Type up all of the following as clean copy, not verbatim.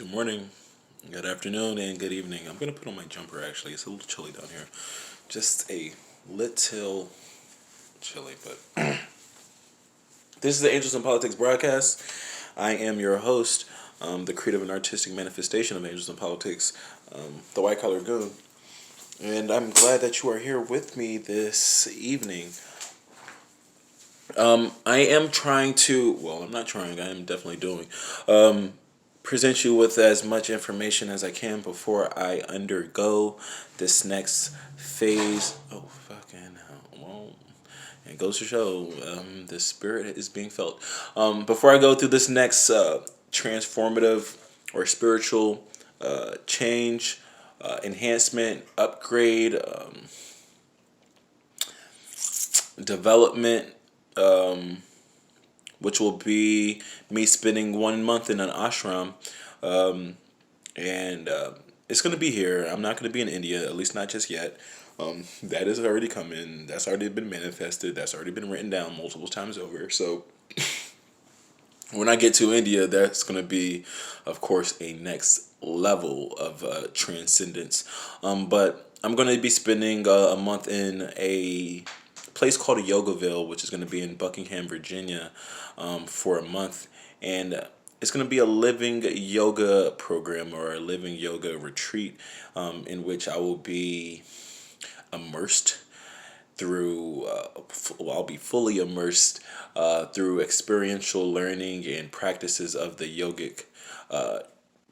Good morning, good afternoon, and good evening. I'm going to put on my jumper actually. It's a little chilly down here. Just a little chilly, but this is the Angels in Politics broadcast. I am your host, the creative and artistic manifestation of Angels in Politics, the white collar goon. And I'm glad that you are here with me this evening. I am trying to, well, I'm not trying, I am definitely doing, present you with as much information as I can before I undergo this next phase. Oh, fucking hell. Well, it goes to show the spirit is being felt. Before I go through this next transformative or spiritual change, enhancement, upgrade, development, which will be me spending 1 month in an ashram. And it's going to be here. I'm not going to be in India, at least not just yet. That is already coming. That's already been manifested. That's already been written down multiple times over. So when I get to India, that's going to be, of course, a next level of transcendence. But I'm going to be spending a month in a place called Yogaville, which is going to be in Buckingham, Virginia, for a month. And it's going to be a living yoga program or a living yoga retreat in which I will be immersed through I'll be fully immersed through experiential learning and practices of the yogic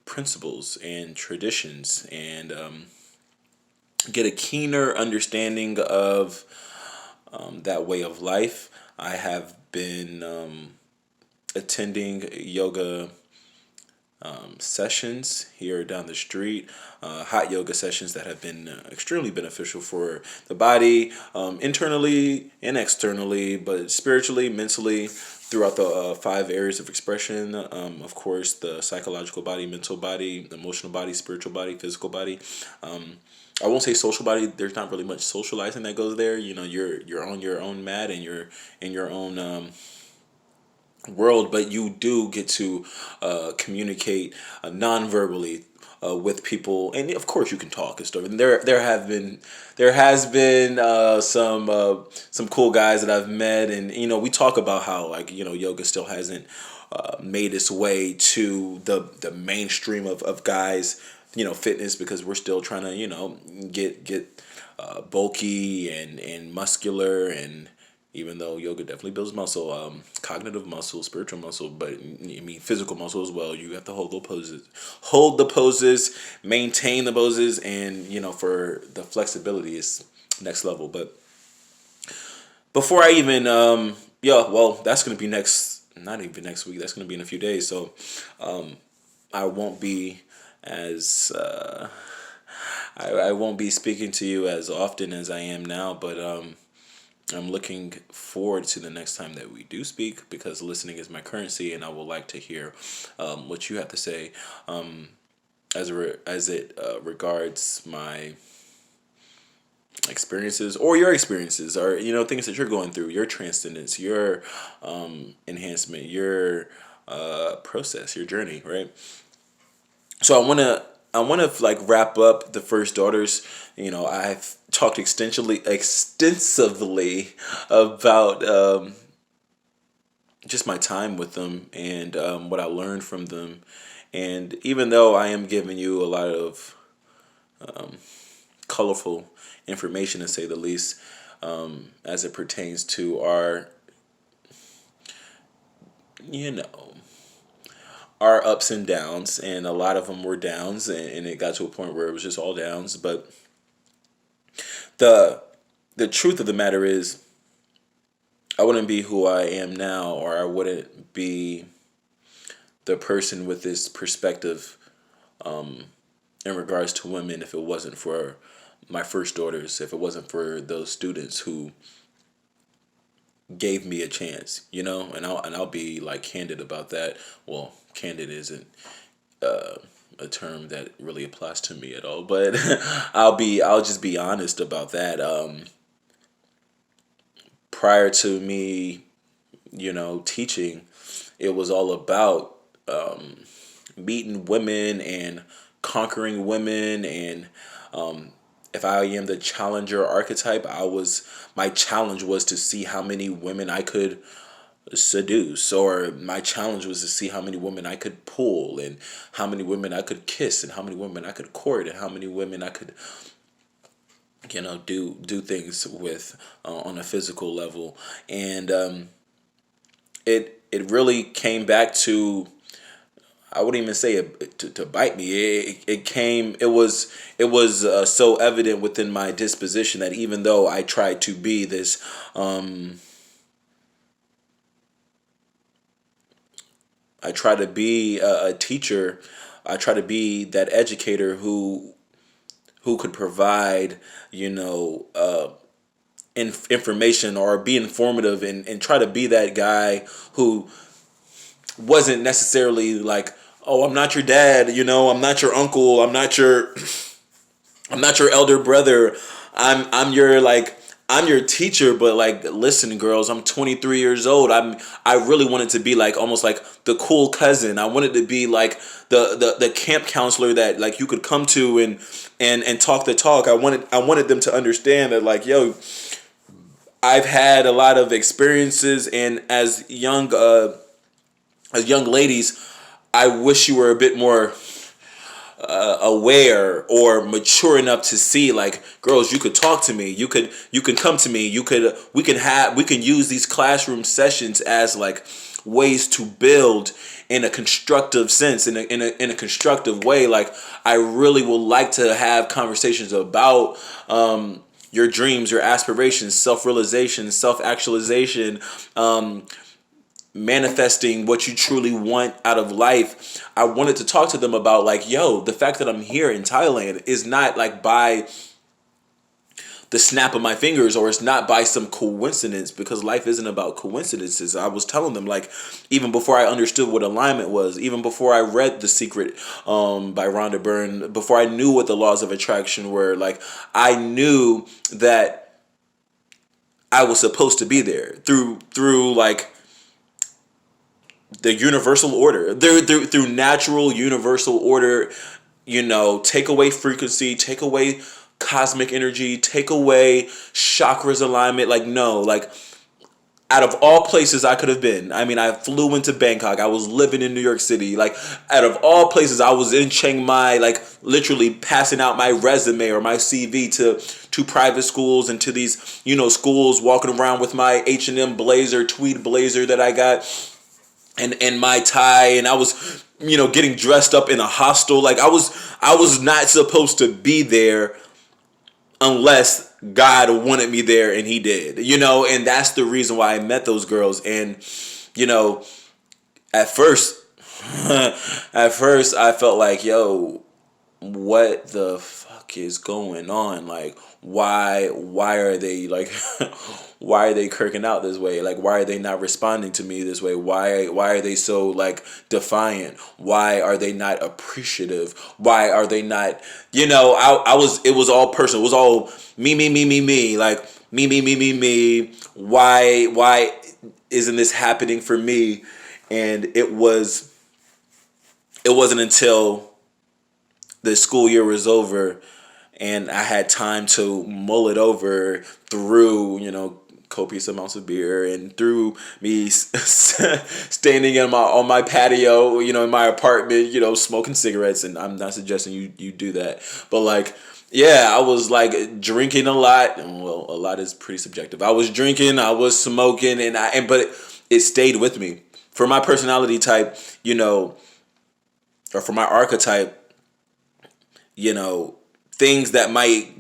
principles and traditions, and get a keener understanding of that way of life. I have been attending yoga sessions here down the street, hot yoga sessions that have been extremely beneficial for the body, internally and externally, but spiritually, mentally, throughout the 5 areas of expression. Of course, the psychological body, mental body, emotional body, spiritual body, physical body. I won't say social body. There's not really much socializing that goes there. You know, you're on your own mat and you're in your own world, but you do get to communicate non-verbally with people, and of course you can talk and stuff. And there has been some cool guys that I've met, and we talk about how, like, yoga still hasn't made its way to the mainstream of guys, fitness, because we're still trying to get bulky and muscular. And even though yoga definitely builds muscle, cognitive muscle, spiritual muscle, but I mean physical muscle as well. You have to hold the poses, maintain the poses, and for the flexibility is next level. But before I even yeah, well, that's gonna be next, not even next week. That's gonna be in a few days. So I won't be as I won't be speaking to you as often as I am now, but I'm looking forward to the next time that we do speak, because listening is my currency, and I would like to hear what you have to say as it regards my experiences, or your experiences, or things that you're going through, your transcendence, your enhancement, your process, your journey, right? So I want to like wrap up the first daughters. I've talked extensively about just my time with them, and what I learned from them. And even though I am giving you a lot of colorful information, to say the least, as it pertains to our, you know, our ups and downs, and a lot of them were downs, and it got to a point where it was just all downs. But the the truth of the matter is, I wouldn't be who I am now, or I wouldn't be the person with this perspective in regards to women, if it wasn't for my first daughters, if it wasn't for those students who gave me a chance, and I'll be like candid about that. Well, candid isn't a term that really applies to me at all, but I'll just be honest about that. Prior to me, teaching, it was all about meeting women and conquering women. And if I am the challenger archetype, my challenge was to see how many women I could seduce, or my challenge was to see how many women I could pull, and how many women I could kiss, and how many women I could court, and how many women I could do things with on a physical level. And it really came back to, I wouldn't even say it to bite me. It was so evident within my disposition that even though I tried to be this I try to be a teacher, I try to be that educator who could provide, information, or be informative, and try to be that guy who wasn't necessarily like, oh, I'm not your dad, I'm not your uncle, I'm not your elder brother. I'm your teacher, but like, listen, girls, I'm 23 years old. I really wanted to be like, almost like the cool cousin. I wanted to be like the camp counselor that like you could come to and talk the talk. I wanted them to understand that, like, yo, I've had a lot of experiences, and as young ladies, I wish you were a bit more aware or mature enough to see, like, girls, you could talk to me, you can come to me, we can use these classroom sessions as like ways to build in a constructive sense, in a constructive way. Like, I really would like to have conversations about your dreams, your aspirations, self-realization, self-actualization, manifesting what you truly want out of life. I wanted to talk to them about, like, yo, the fact that I'm here in Thailand is not like by the snap of my fingers, or it's not by some coincidence, because life isn't about coincidences. I was telling them, like, even before I understood what alignment was, even before I read The Secret by Rhonda Byrne, before I knew what the laws of attraction were, like, I knew that I was supposed to be there through like the universal order, through natural universal order. Take away frequency, take away cosmic energy, take away chakras alignment. Like, no, like, out of all places I could have been, I mean, I flew into Bangkok, I was living in New York City, like, out of all places, I was in Chiang Mai, like, literally passing out my resume or my CV to private schools, and to these schools, walking around with my H&M blazer, tweed blazer that I got, and my tie, and I was getting dressed up in a hostel. Like, I was not supposed to be there unless God wanted me there, and he did. And that's the reason why I met those girls. And at first at first I felt like, yo, what the fuck is going on? Like, why are they like why are they kirking out this way? Like, why are they not responding to me this way? Why are they so like defiant? Why are they not appreciative? Why are they not, it was all personal. It was all me, like, me. Why isn't this happening for me? And it wasn't until the school year was over and I had time to mull it over through, copious amounts of beer, and through me standing on my patio, in my apartment, smoking cigarettes. And I'm not suggesting you do that, but like, yeah, I was like drinking a lot. Well, a lot is pretty subjective. I was drinking, I was smoking, but it stayed with me. For my personality type, or for my archetype, you know, things that might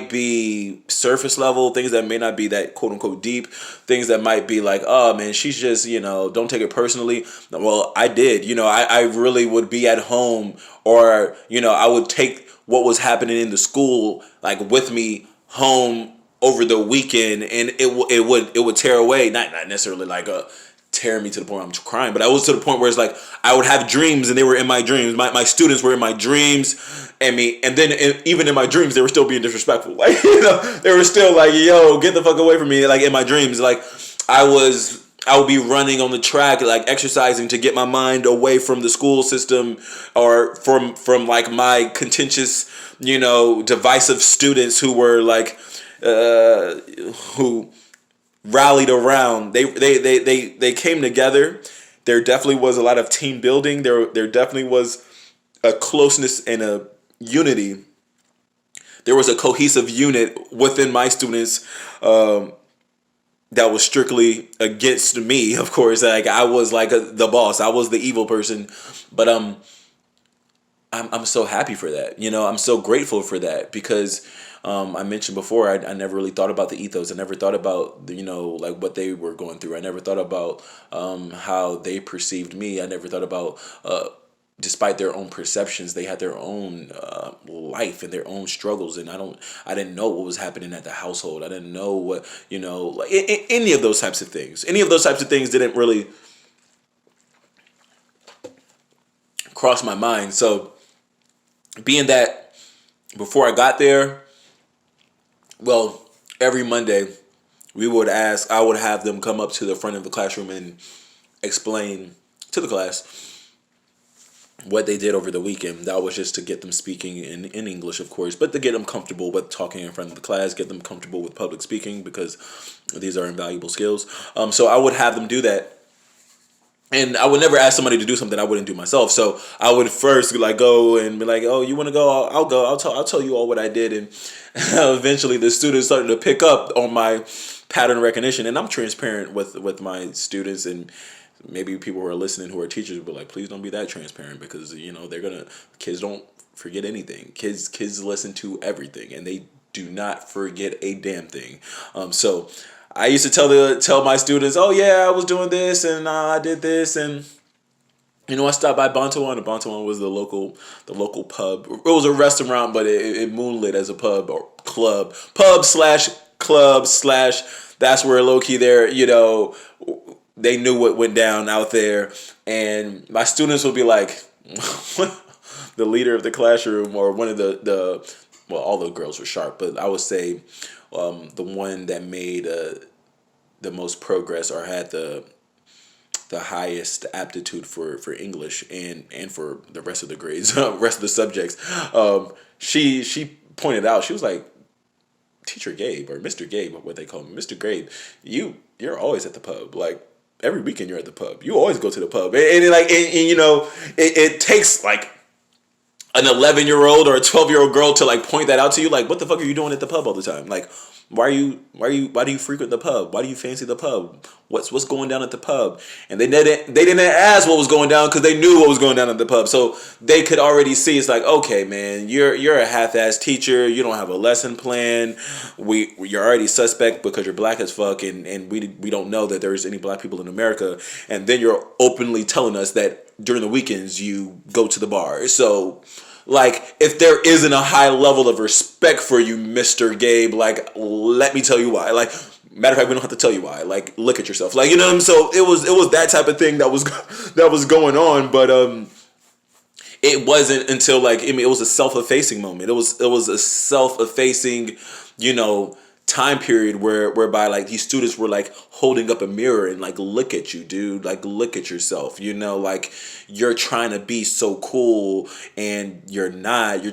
be surface level, things that may not be that quote unquote deep, things that might be like, oh man, she's just, don't take it personally. Well, I did, I really would be at home, or, I would take what was happening in the school, like, with me home over the weekend, and it would tear away, not necessarily like tear me to the point where I'm crying, but I was to the point where it's like I would have dreams, and they were in my dreams. My students were in my dreams, and then even in my dreams, they were still being disrespectful. Like, they were still like, "Yo, get the fuck away from me!" Like, in my dreams, like I was I would be running on the track, like exercising to get my mind away from the school system or from like my contentious, divisive students who were like, who rallied around. They came together. There definitely was a lot of team building. There definitely was a closeness and a unity. There was a cohesive unit within my students. That was strictly against me, of course. Like I was like the boss. I was the evil person, but I'm so happy for that. I'm so grateful for that because I mentioned before I never really thought about the ethos. I never thought about like what they were going through. I never thought about how they perceived me. I never thought about despite their own perceptions, they had their own life and their own struggles, and I didn't know what was happening at the household. I didn't know what like any of those types of things. Any of those types of things didn't really cross my mind. So, being that before I got there, well, every Monday I would have them come up to the front of the classroom and explain to the class what they did over the weekend. That was just to get them speaking in English, of course, but to get them comfortable with talking in front of the class, get them comfortable with public speaking because these are invaluable skills. So I would have them do that. And I would never ask somebody to do something I wouldn't do myself. So I would first like go and be like, "Oh, you want to go? I'll go. I'll tell you all what I did." And eventually, the students started to pick up on my pattern recognition. And I'm transparent with my students, and maybe people who are listening who are teachers will be like, "Please don't be that transparent because kids don't forget anything. Kids listen to everything, and they do not forget a damn thing." So I used to tell my students, "Oh yeah, I was doing this and I did this and." I stopped by Bontawan, and Bontawan was the local pub. It was a restaurant, but it moonlit as a pub or pub slash club slash. That's where low key there, they knew what went down out there, and my students would be like, the leader of the classroom or one of the well, all the girls were sharp, but I would say the one that made the most progress or had the highest aptitude for English and for the rest of the grades, rest of the subjects. She pointed out, she was like, Teacher Gabe or Mr. Gabe, what they call him, Mr. Gabe, you're always at the pub. Like every weekend you're at the pub. You always go to the pub, it takes like an 11-year-old or a 12-year-old girl to like point that out to you. Like, what the fuck are you doing at the pub all the time? Like, why do you frequent the pub? Why do you fancy the pub? What's going down at the pub? And they didn't ask what was going down because they knew what was going down at the pub. So they could already see it's like, okay, man, you're a half-ass teacher. You don't have a lesson plan. You're already suspect because you're black as fuck, and we don't know that there's any black people in America. And then you're openly telling us that during the weekends you go to the bar. So, like, if there isn't a high level of respect for you, Mr. Gabe, like, let me tell you why. Like, matter of fact, we don't have to tell you why. Like, look at yourself. Like, so it was that type of thing that was going on, but it wasn't until like, it was a self-effacing moment. It was a self-effacing, time period whereby like these students were like holding up a mirror and like, look at you, dude, like look at yourself, like you're trying to be so cool and you're not.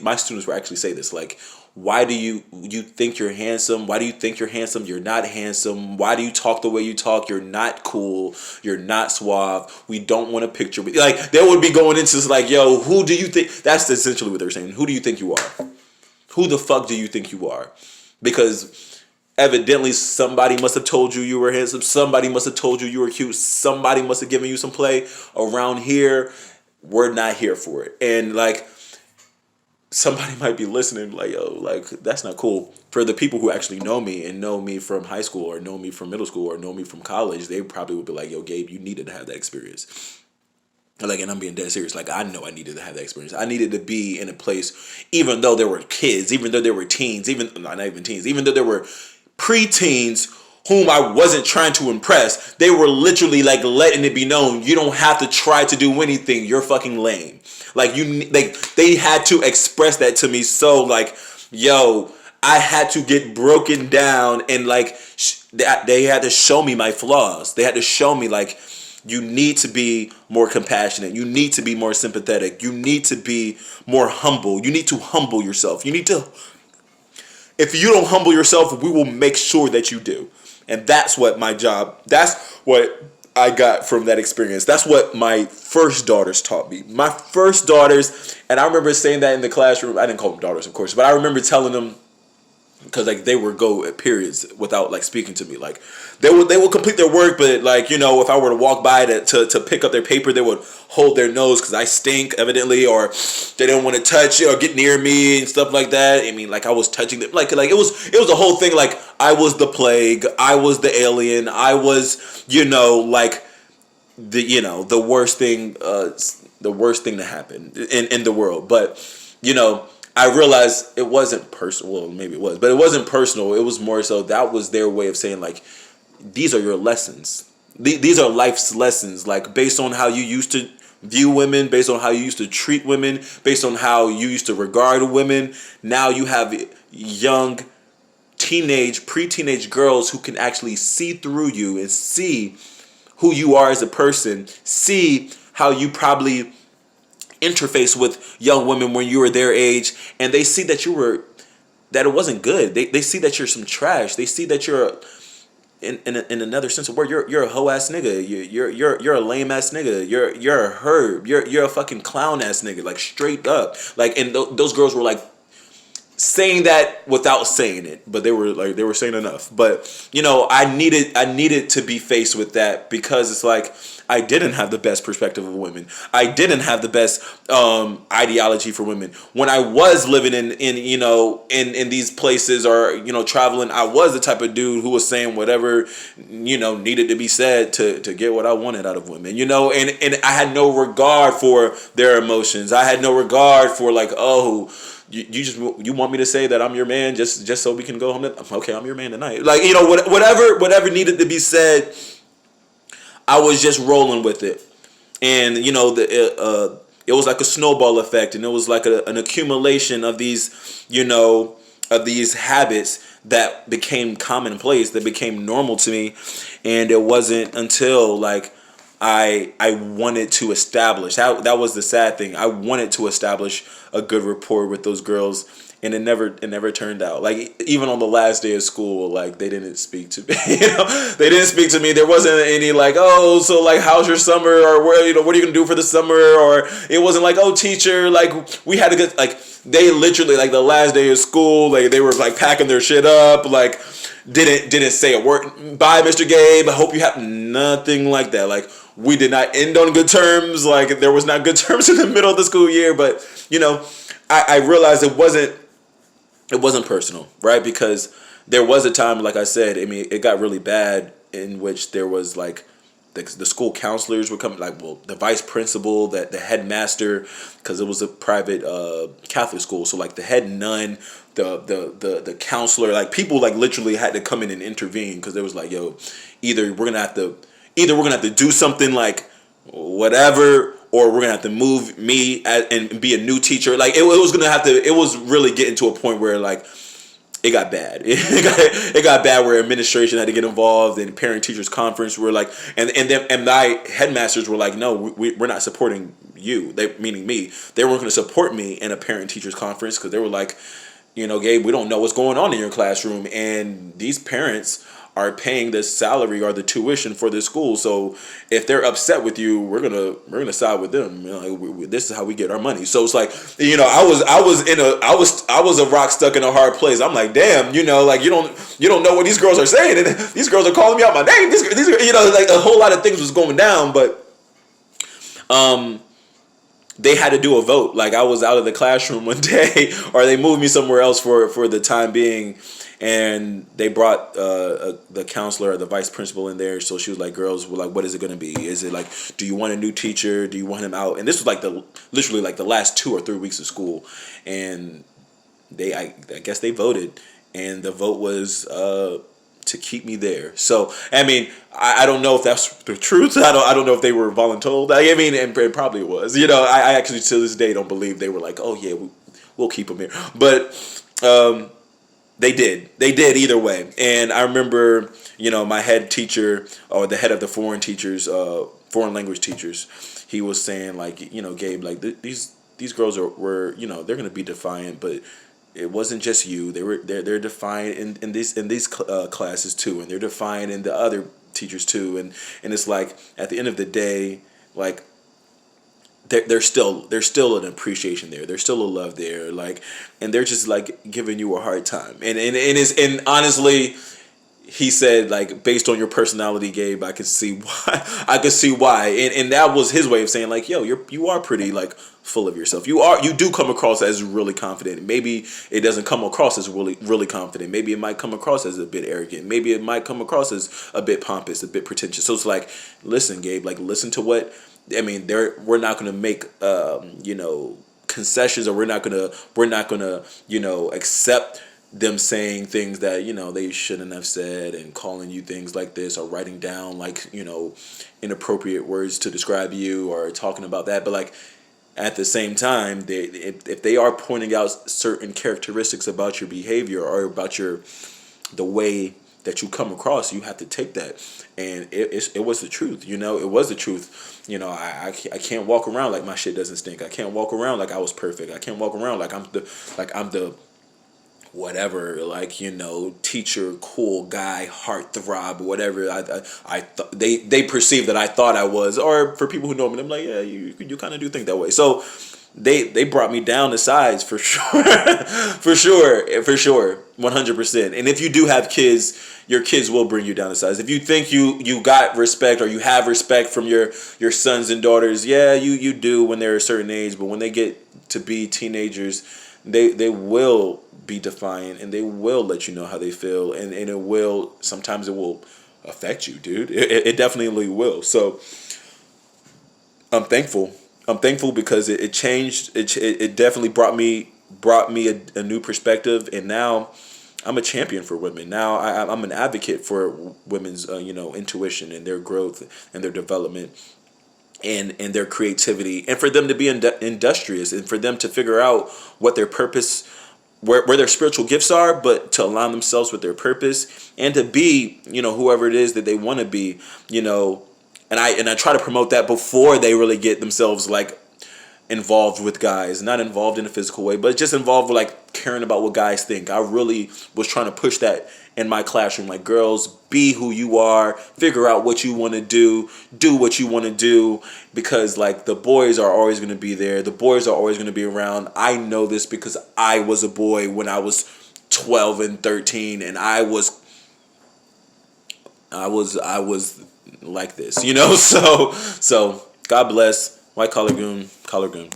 My students were actually say this, like, why do you think you're handsome? Why do you think you're handsome? You're not handsome. Why do you talk the way you talk? You're not cool. You're not suave. We don't want a picture with you. Like, they would be going into this like, yo, who do you think? That's essentially what they're saying. Who do you think you are? Who the fuck do you think you are? Because evidently somebody must have told you were handsome. Somebody must have told you were cute. Somebody must have given you some play. Around here, we're not here for it. And like, somebody might be listening like, yo, like, that's not cool. For the people who actually know me and know me from high school or know me from middle school or know me from college, they probably would be like, yo, Gabe, you needed to have that experience. Like, and I'm being dead serious. Like, I know I needed to have that experience. I needed to be in a place, even though there were kids, even though there were teens, not even teens, even though there were preteens whom I wasn't trying to impress. They were literally like letting it be known, you don't have to try to do anything. You're fucking lame. Like, they had to express that to me. So like, yo, I had to get broken down and like they had to show me my flaws. They had to show me like, you need to be more compassionate. You need to be more sympathetic. You need to be more humble. You need to humble yourself. You need to, if you don't humble yourself, we will make sure that you do. And that's what my job, that's what I got from that experience. That's what my first daughters taught me. My first daughters, and I remember saying that in the classroom. I didn't call them daughters, of course, but I remember telling them, because like they would go at periods without like speaking to me. Like they would complete their work, but like, you know, if I were to walk by to pick up their paper, they would hold their nose because I stink evidently, or they didn't want to touch or get near me and stuff like that. I mean, like I was touching them, like it was a whole thing. Like I was the plague, I was the alien, I was, you know, like the worst thing to happen in the world. But you know, I realized it wasn't personal. Well, maybe it was, but it wasn't personal. It was more so that was their way of saying like, these are your lessons. These are life's lessons. Like based on how you used to view women, based on how you used to treat women, based on how you used to regard women. Now you have young pre-teenage girls who can actually see through you and see who you are as a person, see how you probably interface with young women when you were their age, and they see that that it wasn't good. They see that you're some trash. They see that you're in another sense of word, you're a hoe ass nigga. You're a lame ass nigga. You're a herb. You're a fucking clown ass nigga. Like straight up. Like, and those girls were like saying that without saying it, but they were saying enough. But you know, I needed to be faced with that, because it's like I didn't have the best perspective of women. I didn't have the best ideology for women. When I was living in these places, or you know, traveling, I was the type of dude who was saying whatever, you know, needed to be said to get what I wanted out of women. You know, and I had no regard for their emotions. I had no regard for like, oh, you want me to say that I'm your man just so we can go home? Okay, I'm your man tonight. Like, you know, whatever needed to be said, I was just rolling with it. And you know, it was like a snowball effect, and it was like an accumulation of these, you know, of these habits that became commonplace, that became normal to me. And it wasn't until like I wanted to establish, that was the sad thing. I wanted to establish a good rapport with those girls, and it never turned out. Like even on the last day of school, like they didn't speak to me. You know, they didn't speak to me. There wasn't any like, oh, so like how's your summer, or where, you know, what are you gonna do for the summer, or it wasn't like, oh teacher, like we had to get, like they literally, like the last day of school, like they were like packing their shit up, like didn't say a word. Bye, Mr. Gabe. I hope you have nothing like that. Like we did not end on good terms. Like there was not good terms in the middle of the school year. But you know, I realized it wasn't personal, right? Because there was a time, like I said, I mean, it got really bad, in which there was like the school counselors would come, like, well, the vice principal, the headmaster, because it was a private Catholic school, so like the head nun, the counselor, like people like literally had to come in and intervene, because there was like, yo, either we're gonna have to do something like whatever, or we're gonna have to move me and be a new teacher. Like it was really getting to a point where like it got bad. It got bad where administration had to get involved, and parent teachers conference were like, and my headmasters were like, no, we're not supporting you. They, meaning me. They weren't going to support me in a parent teachers conference, because they were like, you know, Gabe, we don't know what's going on in your classroom, and these parents are paying the salary or the tuition for this school. So if they're upset with you, we're gonna side with them. You know, this is how we get our money. So it's like, you know, I was a rock stuck in a hard place. I'm like, damn, you know, like you don't know what these girls are saying, and these girls are calling me out my name. These you know, like a whole lot of things was going down, but they had to do a vote. Like I was out of the classroom one day, or they moved me somewhere else for the time being. And they brought the counselor or the vice principal in there. So she was like, girls were like, what is it going to be? Is it like, do you want a new teacher? Do you want him out? And this was like literally like the last 2 or 3 weeks of school. And I guess they voted. And the vote was to keep me there. So, I mean, I don't know if that's the truth. I don't know if they were voluntold. I mean, and probably it was. You know, I actually to this day don't believe they were like, oh yeah, we'll keep him here. But They did either way. And I remember my head teacher, or the head of the foreign language teachers, he was saying like, Gabe, like these girls were, they're gonna be defiant, but it wasn't just you. They're defiant in these classes too, and they're defiant in the other teachers too, and it's like at the end of the day, like there's still an appreciation there. There's still a love there, like, and they're just like giving you a hard time, and honestly, he said, like, based on your personality, Gabe, I can see why. I could see why, and that was his way of saying, like, yo, you are pretty, like, full of yourself. You do come across as really confident. Maybe it doesn't come across as really confident. Maybe it might come across as a bit arrogant. Maybe it might come across as a bit pompous, a bit pretentious. So it's like, listen, Gabe, like, listen to what I mean. We're not going to make concessions, or we're not gonna accept them saying things that they shouldn't have said, and calling you things like this, or writing down like inappropriate words to describe you, or talking about that. But like, at the same time, if they are pointing out certain characteristics about your behavior, or about the way that you come across, you have to take that. And it was the truth. It was the truth. I can't walk around like my shit doesn't stink. I can't walk around like I was perfect. I can't walk around like I'm the whatever, like, teacher, cool guy, heartthrob, whatever they perceive that I thought I was. Or for people who know me, I'm like, yeah, you kind of do think that way. So they brought me down to size, for sure. for sure 100%. And if you do have kids, your kids will bring you down to size. If you think you got respect, or you have respect from your sons and daughters, yeah, you do when they're a certain age. But when they get to be teenagers, they will be defiant, and they will let you know how they feel, and sometimes it will affect you, dude. It definitely will. So I'm thankful. Because it changed. It definitely brought me a new perspective, and now I'm a champion for women. Now I'm an advocate for women's intuition, and their growth, and their development, and their creativity, and for them to be industrious, and for them to figure out what their purpose, where their spiritual gifts are, but to align themselves with their purpose, and to be whoever it is that they want to be. And I try to promote that before they really get themselves like involved with guys, not involved in a physical way, but just involved with like caring about what guys think. I really was trying to push that in my classroom. Like, girls, be who you are, figure out what you want to do what you want to do, because like the boys are always going to be there. The boys are always going to be around. I know this because I was a boy when I was 12 and 13, and I was like this, so God bless. White collar goon, collar goon.